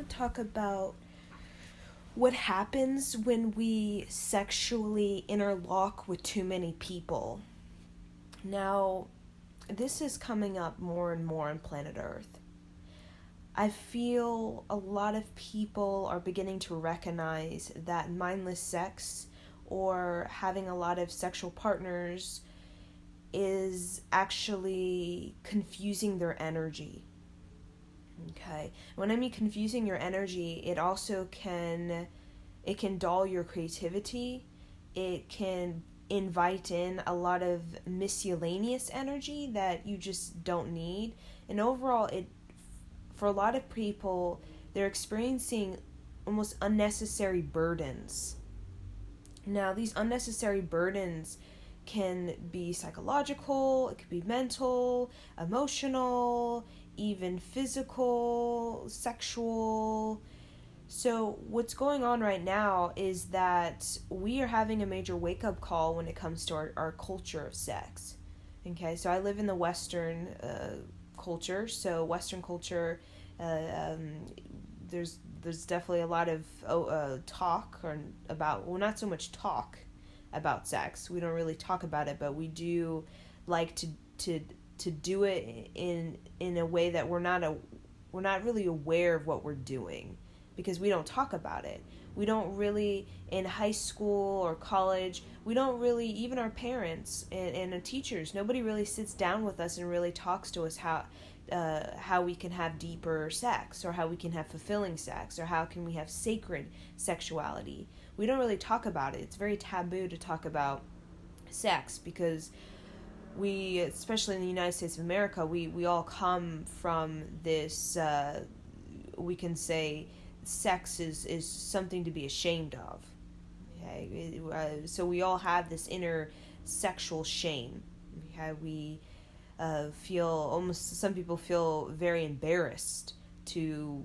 to talk about what happens when we sexually interlock with too many people. Now, this is coming up more and more on planet Earth. I feel a lot of people are beginning to recognize that mindless sex or having a lot of sexual partners is actually confusing their energy. Okay. When I mean confusing your energy, it can dull your creativity. It can invite in a lot of miscellaneous energy that you just don't need. And overall, it for a lot of people, they're experiencing almost unnecessary burdens. Now, these unnecessary burdens can be psychological, it could be mental, emotional, even physical, sexual. So, what's going on right now is that we are having a major wake up call when it comes to our culture of sex. Okay, so I live in the Western culture. So, Western culture, uh, um, there's definitely a lot of talk or about, well, not so much talk about sex. We don't really talk about it, but we do like to to do it in a way that we're not really aware of what we're doing because we don't talk about it. We don't really, in high school or college, we don't really, even our parents and teachers, nobody really sits down with us and really talks to us how we can have deeper sex or how we can have fulfilling sex or how can we have sacred sexuality. We don't really talk about it. It's very taboo to talk about sex because we, especially in the United States of America, we all come from this, we can say sex is something to be ashamed of. Okay, so we all have this inner sexual shame. Okay, we feel almost, some people feel very embarrassed to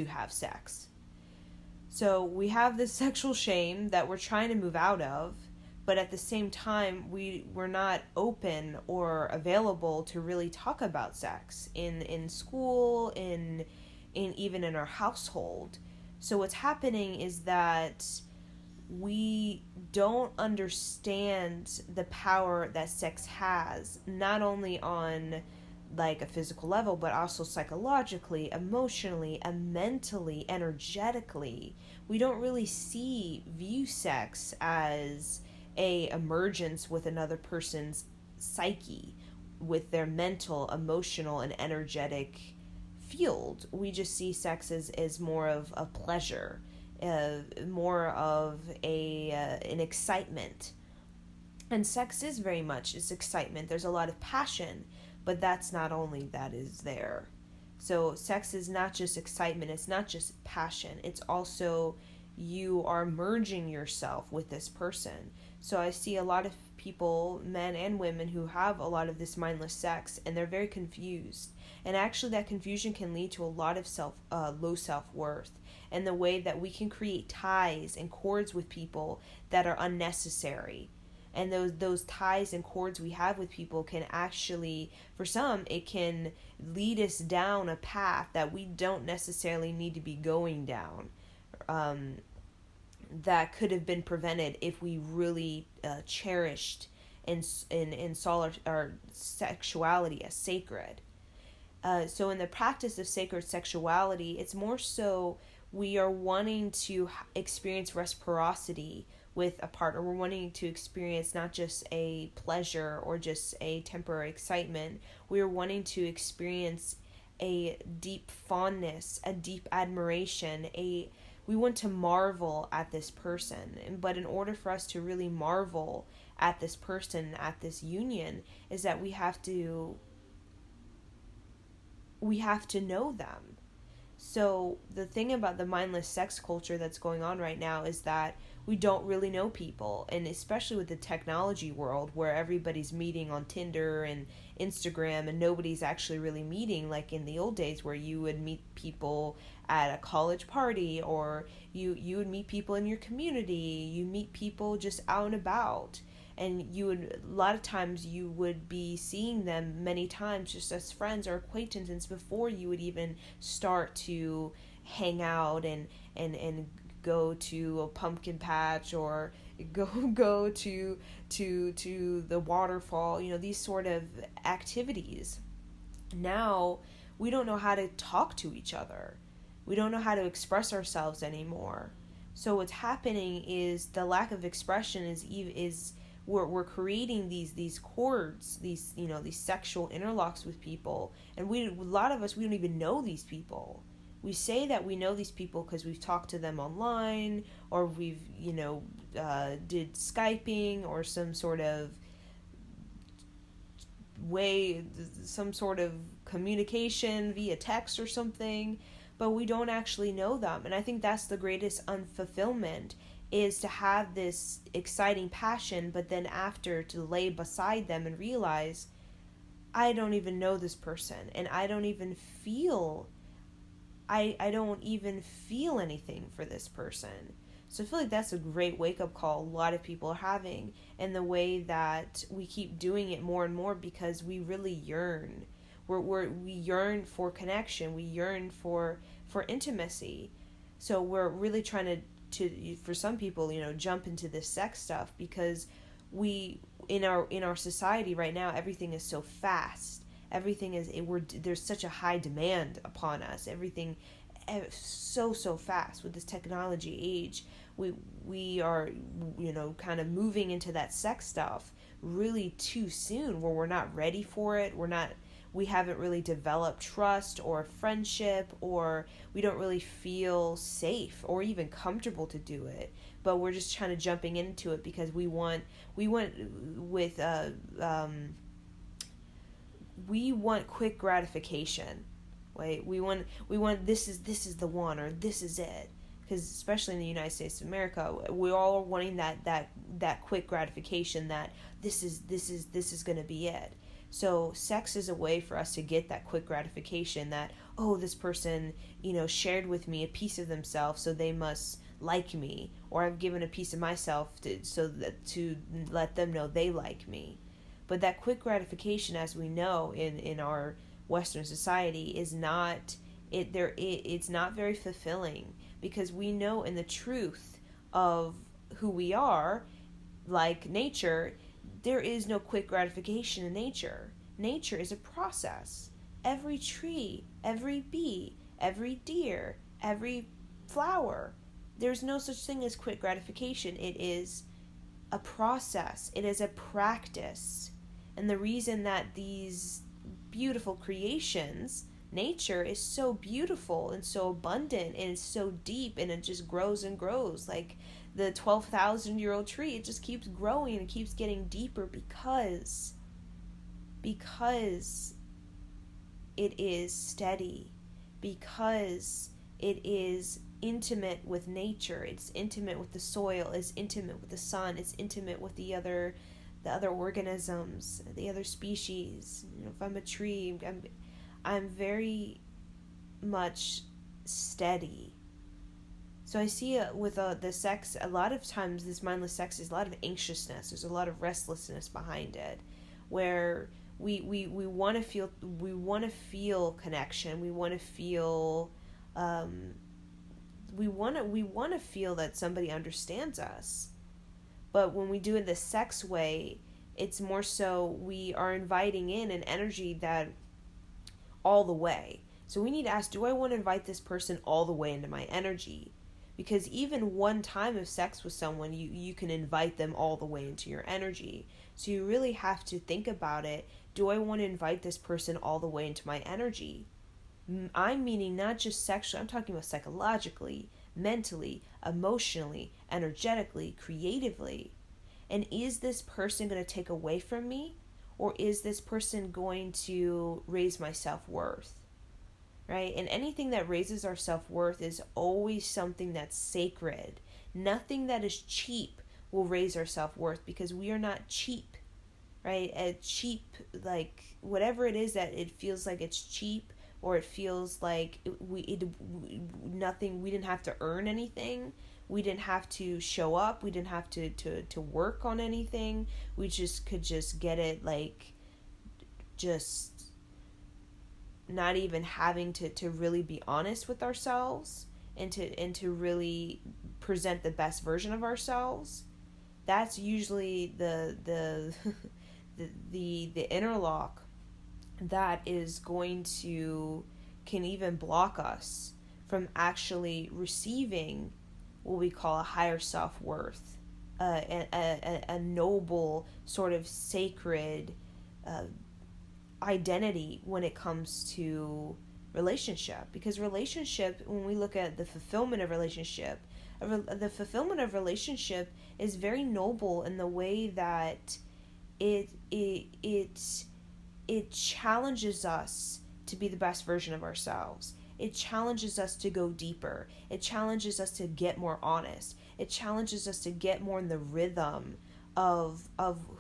have sex. So we have this sexual shame that we're trying to move out of, but at the same time we're not open or available to really talk about sex in school, in even in our household. So what's happening is that we don't understand the power that sex has, not only on like a physical level, but also psychologically, emotionally, and mentally, energetically. We don't really view sex as a emergence with another person's psyche, with their mental, emotional, and energetic field. We just see sex as more of a pleasure, more of an excitement. And sex is very much, it's excitement. There's a lot of passion, but that's not only that is there. So sex is not just excitement, it's not just passion, it's also you are merging yourself with this person. So I see a lot of people, men and women, who have a lot of this mindless sex, and they're very confused. And actually, that confusion can lead to a lot of low self-worth, and the way that we can create ties and cords with people that are unnecessary. And those ties and cords we have with people can actually, for some, it can lead us down a path that we don't necessarily need to be going down. That could have been prevented if we really cherished and saw our sexuality as sacred. So in the practice of sacred sexuality, it's more so we are wanting to experience reciprocity with a partner. We're wanting to experience not just a pleasure or just a temporary excitement. We're wanting to experience a deep fondness, a deep admiration, we want to marvel at this person. But in order for us to really marvel at this person, at this union, is that we have to know them. So the thing about the mindless sex culture that's going on right now is that we don't really know people, and especially with the technology world where everybody's meeting on Tinder and Instagram and nobody's actually really meeting like in the old days where you would meet people at a college party, or you would meet people in your community, you meet people just out and about. and you would, a lot of times you would be seeing them many times just as friends or acquaintances before you would even start to hang out and go to a pumpkin patch or go to the waterfall, these sort of activities. Now we don't know how to talk to each other. We don't know how to express ourselves anymore. So what's happening is the lack of expression is we're creating these cords, these sexual interlocks with people, and a lot of us, we don't even know these people. We say that we know these people because we've talked to them online, or we've did Skyping or some sort of way, some sort of communication via text or something, but we don't actually know them. And I think that's the greatest unfulfillment, is to have this exciting passion, but then after to lay beside them and realize I don't even know this person, and I don't even feel anything for this person. So I feel like that's a great wake-up call a lot of people are having, and the way that we keep doing it more and more because we really yearn. We yearn for connection. We yearn for intimacy. So we're really trying to for some people, jump into this sex stuff because we in our society right now, everything is so fast. Everything is there's such a high demand upon us. Everything so fast with this technology age. We are kind of moving into that sex stuff really too soon, where we're not ready for it. We haven't really developed trust or friendship, or we don't really feel safe or even comfortable to do it, but we're just kind of jumping into it because we want quick gratification. Right? We want this is the one, or this is it. Because especially in the United States of America, we're all wanting that quick gratification, that this is going to be it. So sex is a way for us to get that quick gratification, that, oh, this person, shared with me a piece of themselves, so they must like me, or I've given a piece of myself to let them know they like me. But that quick gratification, as we know in our Western society, is not it's not very fulfilling, because we know in the truth of who we are, like nature, there is no quick gratification in nature. Nature is a process. Every tree, every bee, every deer, every flower, there's no such thing as quick gratification. It is a process. It is a practice. And the reason that these beautiful creations, nature, is so beautiful and so abundant and it's so deep, and it just grows and grows like the 12,000-year-old tree. It just keeps growing and keeps getting deeper because it is steady, because it is intimate with nature. It's intimate with the soil. It's intimate with the sun. It's intimate with the other organisms, the other species. If I'm a tree, I'm very much steady. So I see with the sex, a lot of times this mindless sex is a lot of anxiousness. There's a lot of restlessness behind it, where we want to feel connection. We want to feel we want to feel that somebody understands us. But when we do it the sex way, it's more so we are inviting in an energy that all the way. So we need to ask, do I want to invite this person all the way into my energy? Because even one time of sex with someone, you can invite them all the way into your energy. So you really have to think about it. Do I want to invite this person all the way into my energy? I'm meaning not just sexually, I'm talking about psychologically, mentally, emotionally, energetically, creatively. And is this person going to take away from me? Or is this person going to raise my self-worth? Right? And anything that raises our self-worth is always something that's sacred. Nothing that is cheap will raise our self-worth, because we are not cheap. Right? A cheap, like, whatever it is that it feels like it's cheap, or it feels like we didn't have to earn anything. We didn't have to show up. We didn't have to work on anything. We just could just get it, like, just not even having to really be honest with ourselves, and to really present the best version of ourselves. That's usually the interlock that is going to, can even block us from actually receiving what we call a higher self-worth, a noble sort of sacred identity when it comes to relationship. Because relationship, when we look at the fulfillment of relationship, the fulfillment of relationship is very noble in the way that it challenges us to be the best version of ourselves. It challenges us to go deeper. It challenges us to get more honest. It challenges us to get more in the rhythm of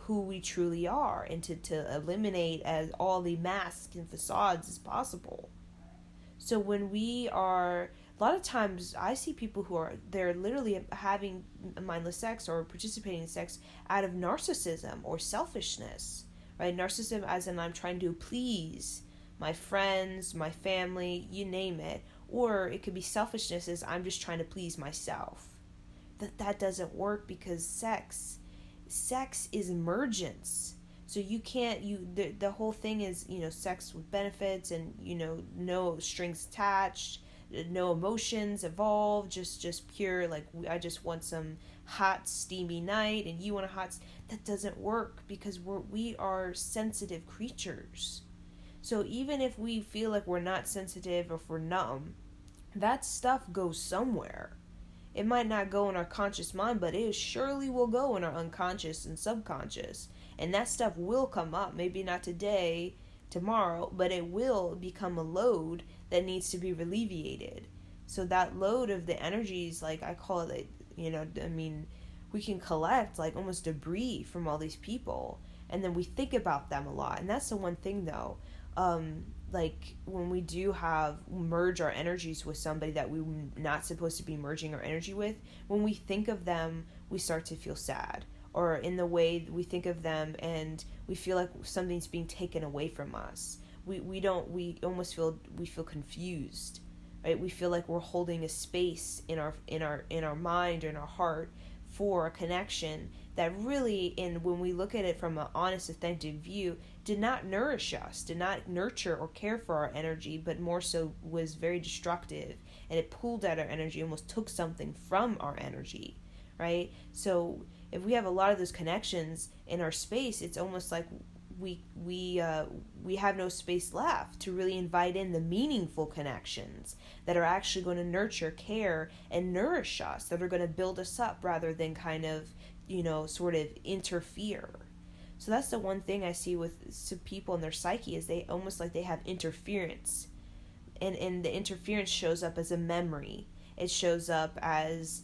who we truly are, and to eliminate as all the masks and facades as possible. So when we are, a lot of times I see people who are, they're literally having mindless sex or participating in sex out of narcissism or selfishness, right? Narcissism as in, I'm trying to please my friends, my family, you name it. Or it could be selfishness as, I'm just trying to please myself. That doesn't work, because sex is emergence. So you can't, the whole thing is, sex with benefits, and, no strings attached, no emotions involved, just pure, like, I just want some hot steamy night and you want a hot, that doesn't work, because we are sensitive creatures. So even if we feel like we're not sensitive, or if we're numb, that stuff goes somewhere. It might not go in our conscious mind, but it surely will go in our unconscious and subconscious. And that stuff will come up. Maybe not today, tomorrow, but it will become a load that needs to be alleviated. So that load of the energies, like I call it, we can collect like almost debris from all these people. And then we think about them a lot. And that's the one thing though. Like when we do merge our energies with somebody that we're not supposed to be merging our energy with, when we think of them, we start to feel sad. Or in the way we think of them, and we feel like something's being taken away from us. We feel confused, right? We feel like we're holding a space in our mind or in our heart for a connection that really, when we look at it from an honest, authentic view, did not nourish us, did not nurture or care for our energy, but more so was very destructive, and it pulled at our energy, almost took something from our energy, right? So if we have a lot of those connections in our space, it's almost like we have no space left to really invite in the meaningful connections that are actually going to nurture, care, and nourish us, that are going to build us up rather than kind of, sort of interfere. So that's the one thing I see with some people in their psyche, is they almost like they have interference. And the interference shows up as a memory. It shows up as,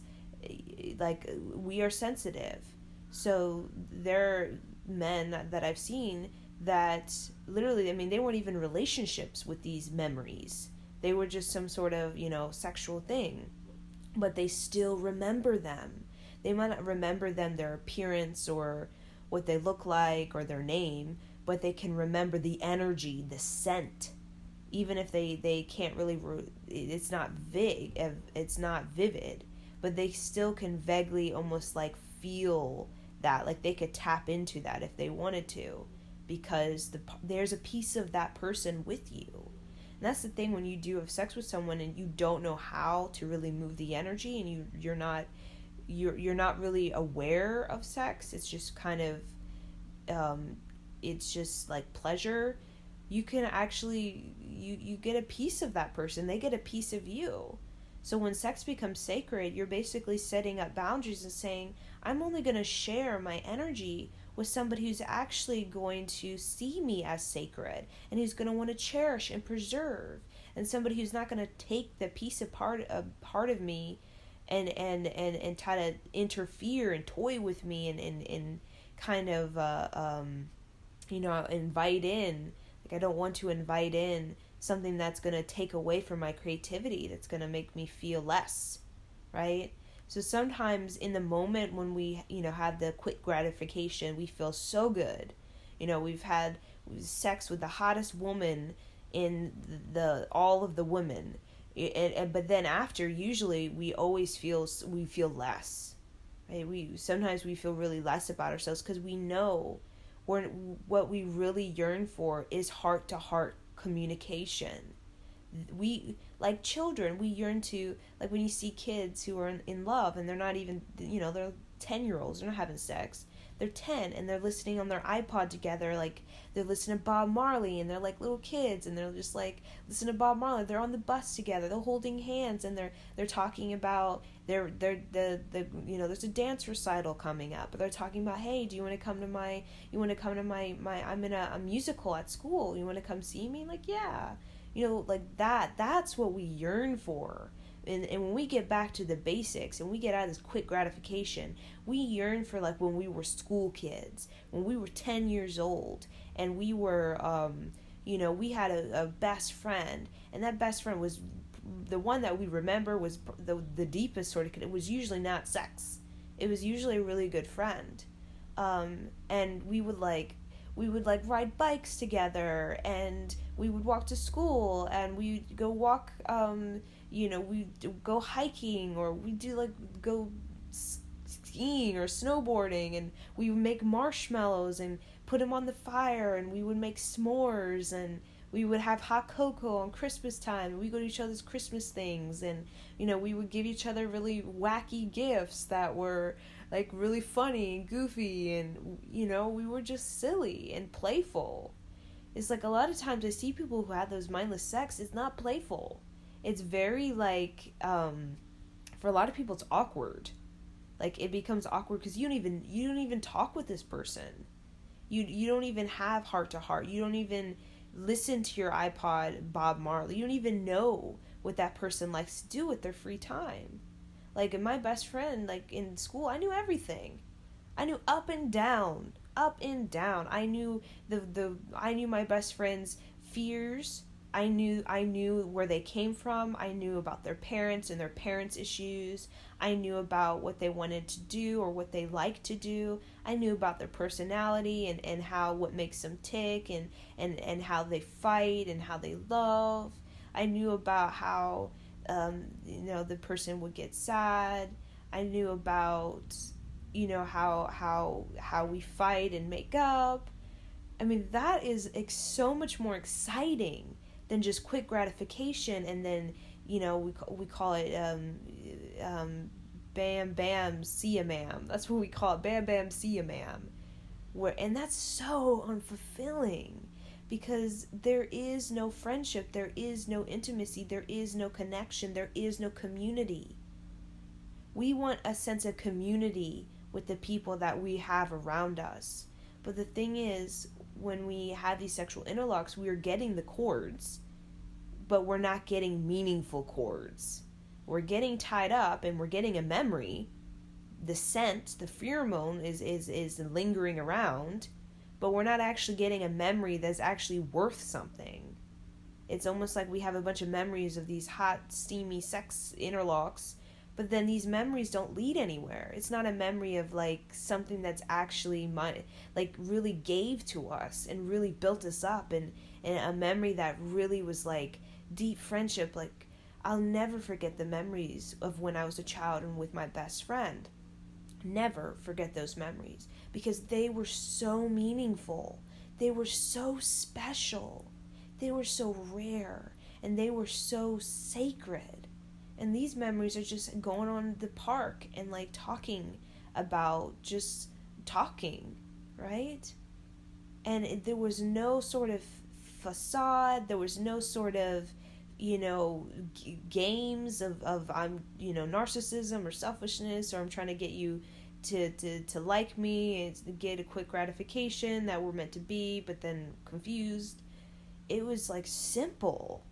like, we are sensitive. So there are men that I've seen that literally, they weren't even relationships with these memories. They were just some sort of, sexual thing. But they still remember them. They might not remember their appearance or what they look like or their name, but they can remember the energy, the scent. Even if they can't really, it's not vivid, but they still can vaguely almost like feel that, like they could tap into that if they wanted to, because there's a piece of that person with you. And that's the thing when you do have sex with someone and you don't know how to really move the energy, and you're not really aware of sex. It's just kind of, it's just like pleasure. You can actually, you get a piece of that person. They get a piece of you. So when sex becomes sacred, you're basically setting up boundaries and saying, I'm only going to share my energy with somebody who's actually going to see me as sacred, and who's going to want to cherish and preserve, and somebody who's not going to take the piece of part of me and try to interfere and toy with me and kind of invite in, like I don't want to invite in something that's going to take away from my creativity, that's going to make me feel less, right? So sometimes in the moment when we, have the quick gratification, we feel so good. We've had sex with the hottest woman in the all of the women. But then after, usually we feel less. Right? We feel really less about ourselves because we know what we really yearn for is heart to heart communication. We, like children, we yearn to, like when you see kids who are in love and they're not even, they're 10-year-olds, they're not having sex, they're 10 and they're listening on their iPod together, like they're listening to Bob Marley, and they're like little kids and they're just like listening to Bob Marley, they're on the bus together, they're holding hands, and they're talking about there's a dance recital coming up, but they're talking about, hey, do you want to come to my I'm in a musical at school, you want to come see me? Like, yeah. Like that's what we yearn for. And when we get back to the basics and we get out of this quick gratification, we yearn for like when we were school kids, when we were 10 years old, and we were, we had a best friend, and that best friend was the one that we remember was the deepest sort of. It was usually not sex. It was usually a really good friend, and we would ride bikes together, and we would walk to school, and we'd go walk, we'd go hiking, or we'd go skiing or snowboarding, and we would make marshmallows and put them on the fire, and we would make s'mores, and we would have hot cocoa on Christmas time, and we go to each other's Christmas things, and we would give each other really wacky gifts that were like really funny and goofy, and we were just silly and playful. It's like a lot of times I see people who have those mindless sex, it's not playful. It's very like for a lot of people it's awkward. Like it becomes awkward because you don't even talk with this person. You don't even have heart to heart. You don't even listen to your iPod Bob Marley. You don't even know what that person likes to do with their free time. Like my best friend, like in school, I knew everything. I knew up and down. I knew I knew my best friend's fears. I knew where they came from. I knew about their parents and their parents' issues. I knew about what they wanted to do or what they like to do. I knew about their personality and what makes them tick, and how they fight and how they love. I knew about how the person would get sad. I knew about how we fight and make up. I mean, that is so much more exciting than just quick gratification, and then we call it bam bam see ya ma'am. That's what we call it, bam bam see ya ma'am. And that's so unfulfilling, because there is no friendship, there is no intimacy, there is no connection, there is no community. We want a sense of community with the people that we have around us. But the thing is, when we have these sexual interlocks, we are getting the chords, but we're not getting meaningful chords. We're getting tied up and we're getting a memory. The scent, the pheromone is lingering around, but we're not actually getting a memory that's actually worth something. It's almost like we have a bunch of memories of these hot, steamy sex interlocks, but then these memories don't lead anywhere. It's not a memory of like something that's actually really gave to us and really built us up, and a memory that really was like deep friendship. Like, I'll never forget the memories of when I was a child and with my best friend. Never forget those memories, because they were so meaningful. They were so special. They were so rare, and they were so sacred. And these memories are just going on the park and like talking about just talking, right? And there was no sort of facade. There was no sort of, games of I'm, narcissism or selfishness, or I'm trying to get you to like me and get a quick gratification that we're meant to be, but then confused. It was like simple.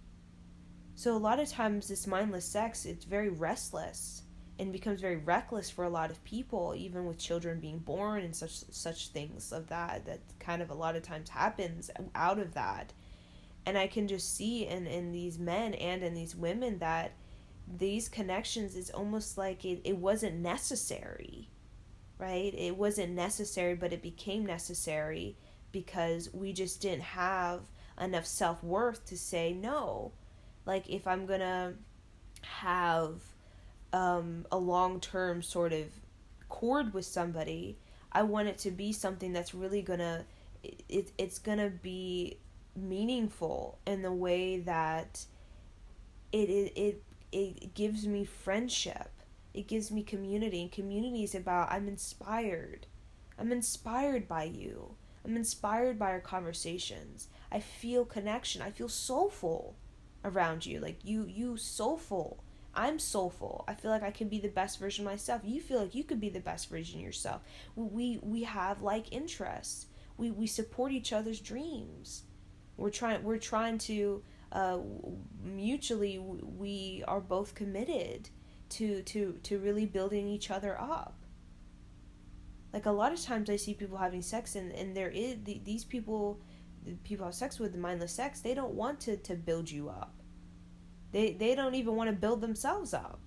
So a lot of times this mindless sex, it's very restless and becomes very reckless for a lot of people, even with children being born and such things of that kind of a lot of times happens out of that. And I can just see in these men and in these women that these connections, it's almost like it wasn't necessary, right? It wasn't necessary, but it became necessary because we just didn't have enough self-worth to say no. Like, if I'm gonna have a long-term sort of cord with somebody, I want it to be something that's really gonna, it's gonna be meaningful in the way that it gives me friendship. It gives me community. And community is about, I'm inspired. I'm inspired by you. I'm inspired by our conversations. I feel connection. I feel soulful around you. Like, you soulful. I'm soulful. I feel like I can be the best version of myself. You feel like you could be the best version of yourself. We have like interests. We support each other's dreams. We're trying to mutually, we are both committed to really building each other up. Like, a lot of times I see people having sex, and there is these people, the people I have sex with, the mindless sex, they don't want to build you up. They don't even want to build themselves up,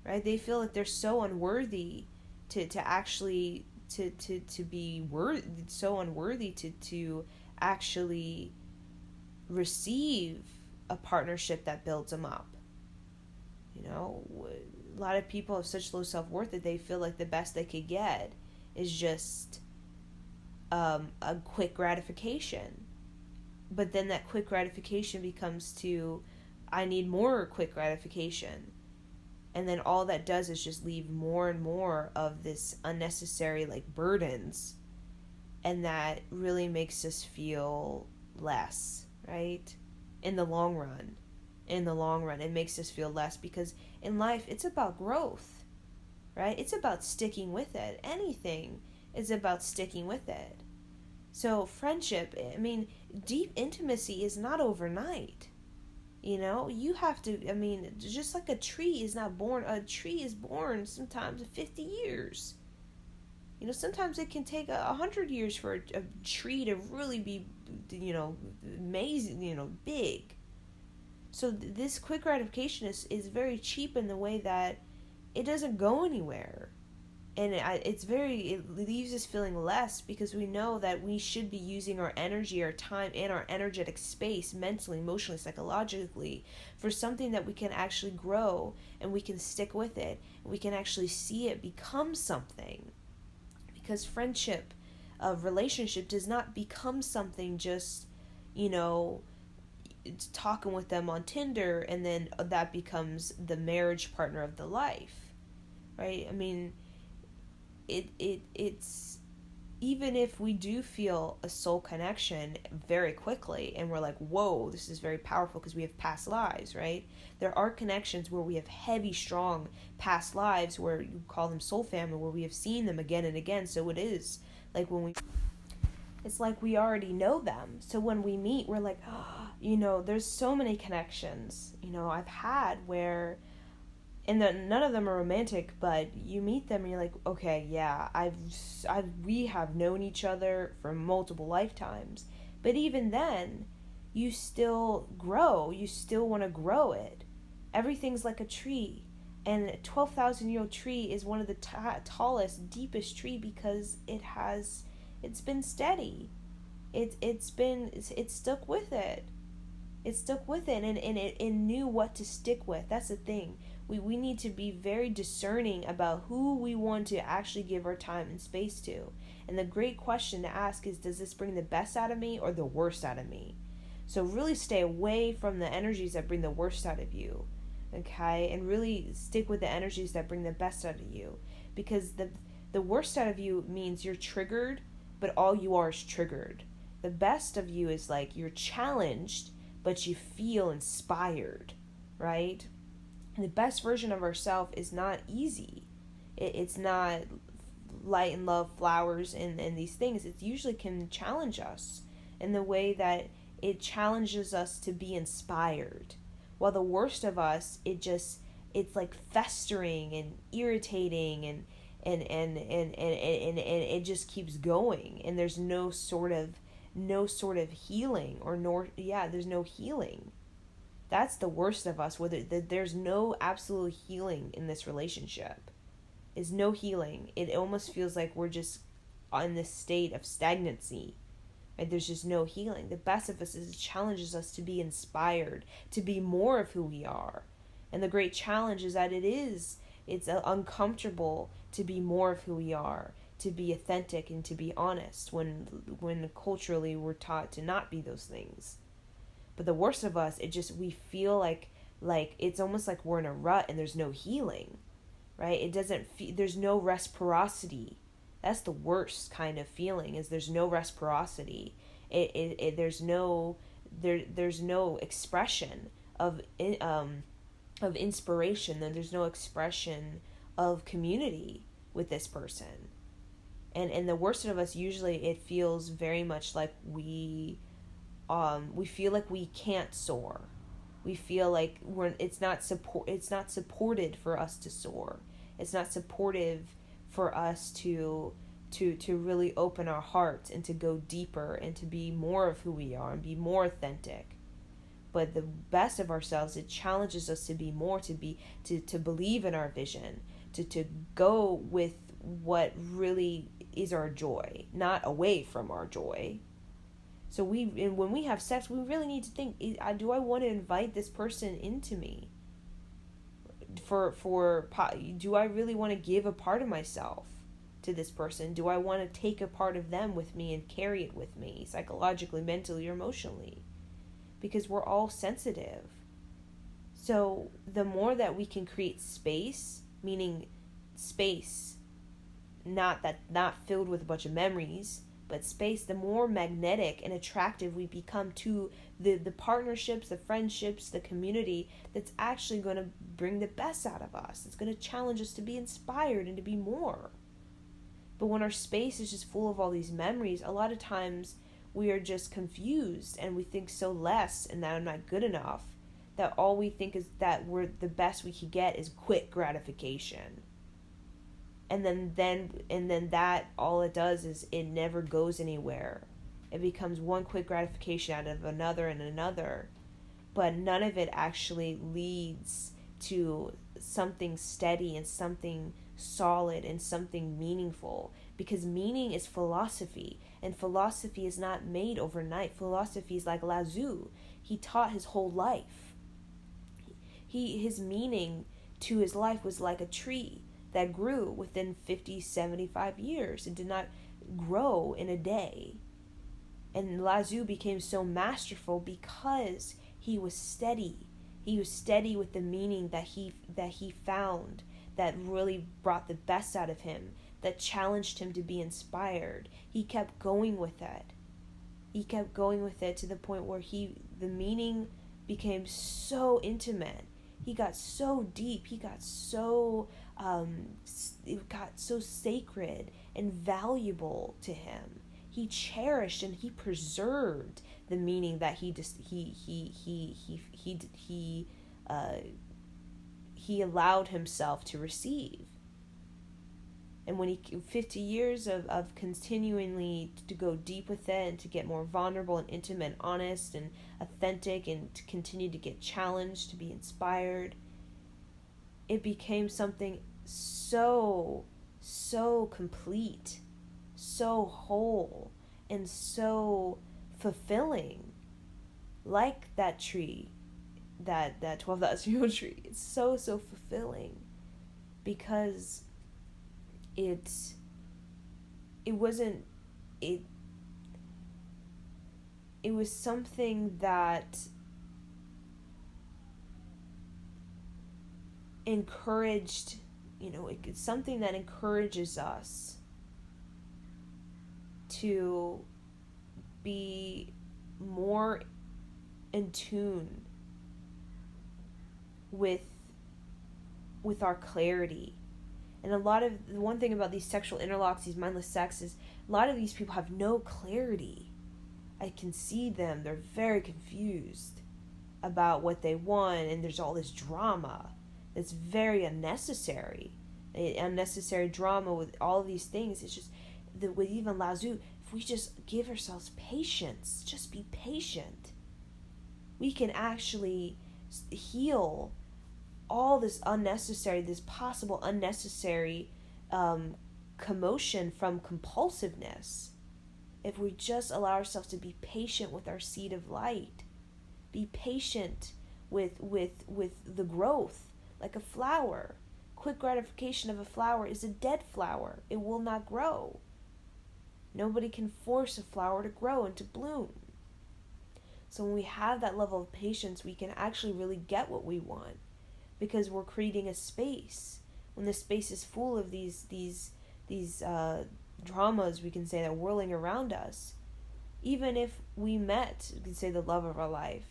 right? They feel that they're so unworthy to actually to be worthy, so unworthy to actually receive a partnership that builds them up. You know, a lot of people have such low self-worth that they feel like the best they could get is just a quick gratification. But then that quick gratification becomes to, I need more quick gratification. And then all that does is just leave more and more of this unnecessary, like, burdens. And that really makes us feel less, right? In the long run, it makes us feel less, because in life, it's about growth, right? It's about sticking with it. Anything is about sticking with it. So friendship, I mean, deep intimacy is not overnight. You know, you have to, I mean, just like a tree is not born, a tree is born sometimes in 50 years. You know, sometimes it can take 100 years for a tree to really be, you know, amazing, you know, big. So this quick gratification is very cheap in the way that it doesn't go anywhere. And it leaves us feeling less, because we know that we should be using our energy, our time, and our energetic space, mentally, emotionally, psychologically, for something that we can actually grow, and we can stick with it, and we can actually see it become something. Because friendship, relationship does not become something just, you know, talking with them on Tinder, and then that becomes the marriage partner of the life, right? I mean, it's even if we do feel a soul connection very quickly, and we're like, whoa, this is very powerful because we have past lives, right? There are connections where we have heavy, strong past lives, where you call them soul family, where we have seen them again and again. So it is like it's like we already know them. So when we meet, we're like, oh, you know, there's so many connections, you know, I've had where, and none of them are romantic, but you meet them and you're like, okay, yeah, we have known each other for multiple lifetimes. But even then, you still grow. You still want to grow it. Everything's like a tree. And a 12,000-year-old tree is one of the tallest, deepest tree, because it's been steady. It's stuck with it. It stuck with it, and it knew what to stick with. That's the thing. We need to be very discerning about who we want to actually give our time and space to. And the great question to ask is, does this bring the best out of me or the worst out of me? So really stay away from the energies that bring the worst out of you, okay? And really stick with the energies that bring the best out of you. Because the worst out of you means you're triggered, but all you are is triggered. The best of you is like you're challenged, but you feel inspired, right? And the best version of ourselves is not easy. It's not light and love, flowers, and these things. It usually can challenge us in the way that it challenges us to be inspired. While the worst of us, it's like festering and irritating, and it just keeps going, and there's no sort of healing, there's no healing. That's the worst of us, whether there's no absolute healing in this relationship. Is no healing. It almost feels like we're just in this state of stagnancy. Right? There's just no healing. The best of us is it challenges us to be inspired, to be more of who we are. And the great challenge is that it's uncomfortable to be more of who we are, to be authentic and to be honest when culturally we're taught to not be those things. But the worst of us, we feel like it's almost like we're in a rut and there's no healing, right? There's no reciprocity. That's the worst kind of feeling, is there's no reciprocity. There's no expression of inspiration. Then there's no expression of community with this person. And the worst of us, usually it feels very much like we feel like we can't soar. We feel like it's not supported for us to soar. It's not supportive for us to really open our hearts and to go deeper and to be more of who we are and be more authentic. But the best of ourselves, it challenges us to be more, to believe in our vision, to go with what really is our joy, not away from our joy. So when we have sex, we really need to think, do I want to invite this person into me? Do I really want to give a part of myself to this person? Do I want to take a part of them with me and carry it with me, psychologically, mentally, or emotionally? Because we're all sensitive. So the more that we can create space, meaning space, not filled with a bunch of memories, but space, the more magnetic and attractive we become to the partnerships, the friendships, the community that's actually going to bring the best out of us. It's going to challenge us to be inspired and to be more. But when our space is just full of all these memories, a lot of times we are just confused and we think so less and that I'm not good enough, that all we think is that we're the best we could get is quick gratification. And then that, all it does is it never goes anywhere. It becomes one quick gratification out of another and another, but none of it actually leads to something steady and something solid and something meaningful, because meaning is philosophy, and philosophy is not made overnight. Philosophy is like Lao. He taught his whole life. His meaning to his life was like a tree that grew within 50, 75 years. It did not grow in a day. And Lao became so masterful because he was steady. He was steady with the meaning that he found, that really brought the best out of him, that challenged him to be inspired. He kept going with it. He kept going with it to the point where the meaning became so intimate. He got so deep. He got so it got so sacred and valuable to him. He cherished and he preserved the meaning that he allowed himself to receive. And when 50 years of continually to go deep with it and to get more vulnerable and intimate and honest and authentic and to continue to get challenged, to be inspired, it became something so complete, so whole, and so fulfilling. Like that tree, that 12,000-year-old tree. It's so fulfilling because it was something that encouraged, it's something that encourages us to be more in tune with our clarity. And the one thing about these sexual interlocks, these mindless sex, is a lot of these people have no clarity. I can see them. They're very confused about what they want, and there's all this drama that's very unnecessary. Unnecessary drama with all of these things. It's just, with even Lao Tzu, if we just give ourselves patience, just be patient, we can actually heal all this possible unnecessary commotion from compulsiveness, if we just allow ourselves to be patient with our seed of light, be patient with the growth, like a flower. Quick gratification of a flower is a dead flower. It will not grow. Nobody can force a flower to grow and to bloom. So when we have that level of patience, we can actually really get what we want, because we're creating a space. When the space is full of these dramas, we can say, that are whirling around us, even if we met, we can say, the love of our life,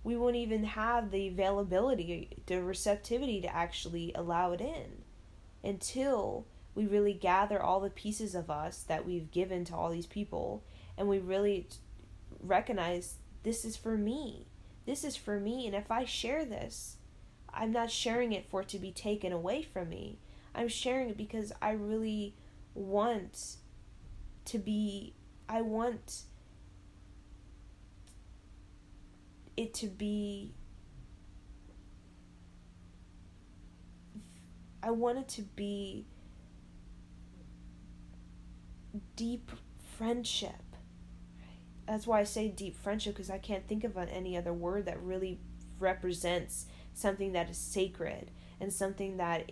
we won't even have the availability, the receptivity to actually allow it in, until we really gather all the pieces of us that we've given to all these people, and we really recognize, this is for me. This is for me, and if I share this, I'm not sharing it for it to be taken away from me. I'm sharing it because I really want to be, I want it to be, I want it to be deep friendship. That's why I say deep friendship, because I can't think of any other word that really represents something that is sacred, and something that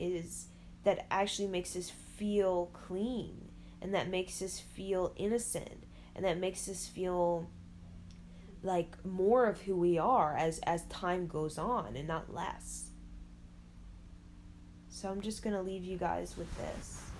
actually makes us feel clean, and that makes us feel innocent, and that makes us feel like more of who we are as time goes on, and not less. So I'm just going to leave you guys with this.